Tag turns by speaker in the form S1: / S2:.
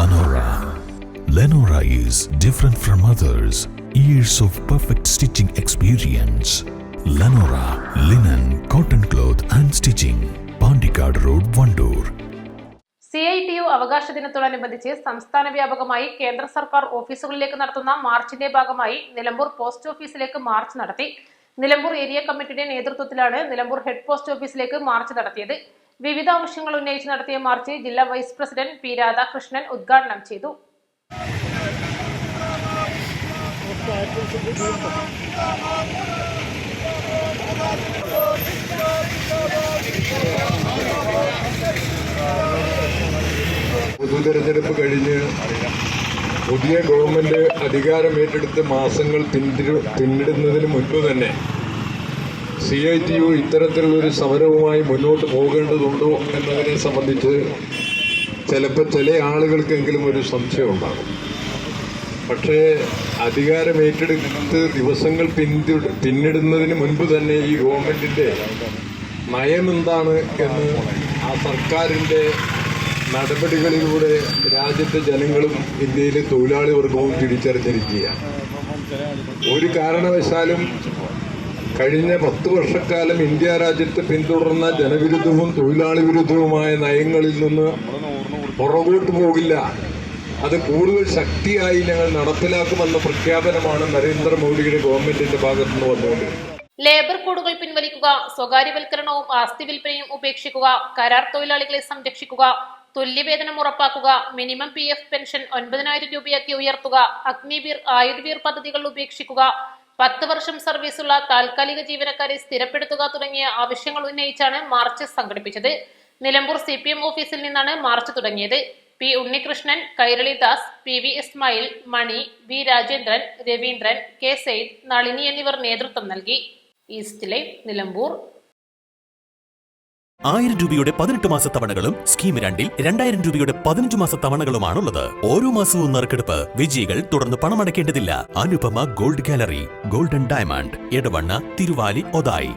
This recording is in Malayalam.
S1: Lenora. Lenora is different from others. Years of perfect stitching experience. Lenora linen, cotton cloth and stitching. Pandikad Road, Vandoor.
S2: CITU അവകാശ ദിനത്തോടനുബന്ധിച്ച് സംസ്ഥാന വ്യാപകമായി കേന്ദ്ര സർക്കാർ ഓഫീസുകളിലേക്ക് നടത്തുന്ന മാർച്ചിന്റെ ഭാഗമായി നിലമ്പൂർ പോസ്റ്റ് ഓഫീസിലേക്ക് മാർച്ച് നടത്തി. നിലമ്പൂർ ഏരിയ കമ്മിറ്റിയുടെ നേതൃത്വത്തിലാണ് നിലമ്പൂർ ഹെഡ് പോസ്റ്റ് ഓഫീസിലേക്ക് മാർച്ച് നടത്തിയത്. വിവിധ ആവശ്യങ്ങൾ ഉന്നയിച്ച് നടത്തിയ മാർച്ച് ജില്ലാ വൈസ് പ്രസിഡന്റ് പി രാധാകൃഷ്ണൻ ഉദ്ഘാടനം ചെയ്തു.
S3: പൊതുതെരഞ്ഞെടുപ്പ് കഴിഞ്ഞ് പുതിയ ഗവൺമെന്റ് അധികാരം ഏറ്റെടുത്ത് മാസങ്ങൾ പിന്നിടുന്നതിന് മുൻപ് തന്നെ CITU ഇത്തരത്തിലുള്ളൊരു സമരവുമായി മുന്നോട്ട് പോകേണ്ടതുണ്ടോ എന്നതിനെ സംബന്ധിച്ച് ചിലപ്പോൾ ചില ആളുകൾക്കെങ്കിലും ഒരു സംശയമുണ്ടാകും. പക്ഷേ അധികാരം ഏറ്റെടുത്ത് ദിവസങ്ങൾ പിന്നിടുന്നതിന് മുൻപ് തന്നെ ഈ ഗവൺമെന്റിന്റെ നയമെന്താണ് എന്ന് ആ സർക്കാരിന്റെ നടപടികളിലൂടെ രാജ്യത്തെ ജനങ്ങളും ഇന്ത്യയിലെ തൊഴിലാളി വർഗവും തിരിച്ചറിഞ്ഞിരിക്കുകയാണ്. ഒരു കാരണവശാലും കഴിഞ്ഞ 10 വർഷക്കാലം ഇന്ത്യ രാജ്യത്ത് പിന്തുടർന്ന ജനവിരുദ്ധവും തൊഴിലാളി വിരുദ്ധവുമായ നയങ്ങളിൽ നിന്ന് പുറകോട്ട് പോകില്ല. അത് കൂടുതൽ ശക്തിയായി ഞങ്ങൾ നടപ്പിലാക്കുമെന്ന പ്രഖ്യാപനമാണ് നരേന്ദ്രമോദിയുടെ ഗവൺമെന്റിന്റെ ഭാഗത്തുനിന്ന് വന്നുകൊണ്ടിരിക്കുന്നത്.
S2: ലേബർ കോഡുകൾ പിൻവലിക്കുക, സ്വകാര്യവൽക്കരണവും ആസ്തി വിൽപ്പനയും ഉപേക്ഷിക്കുക, കരാർ തൊഴിലാളികളെ സംരക്ഷിക്കുക, തുല്യവേതനം ഉറപ്പാക്കുക, മിനിമം PF പെൻഷൻ 9,000 രൂപയാക്കി ഉയർത്തുക, അഗ്നിവീർ, ആയുർവീർ പദ്ധതികൾ ഉപേക്ഷിക്കുക, 10 വർഷം സർവീസുള്ള താൽക്കാലിക ജീവനക്കാരെ സ്ഥിരപ്പെടുത്തുക തുടങ്ങിയ ആവശ്യങ്ങൾ ഉന്നയിച്ചാണ് മാർച്ച് സംഘടിപ്പിച്ചത്. നിലമ്പൂർ CPM ഓഫീസിൽ നിന്നാണ് മാർച്ച് തുടങ്ങിയത്. P. ഉണ്ണികൃഷ്ണൻ, കൈരളിദാസ്, PV ഇസ്മായിൽ, മണി, V. രാജേന്ദ്രൻ, രവീന്ദ്രൻ, K. സെയ്ദ്, നളിനി എന്നിവർ നേതൃത്വം നൽകി. East live, Nilambur.
S4: 1000 രൂപയുടെ 18 മാസ തവണകളും സ്കീം 2-ൽ 2000 രൂപയുടെ 15 മാസ തവണകളുമാണുള്ളത്. ഓരോ മാസവും നറുക്കെടുപ്പ്. വിജയികൾ തുടർന്ന് പണമടയ്ക്കേണ്ടതില്ല. Anupama gold gallery, golden diamond, Edavanna, Thiruvali, Othayi.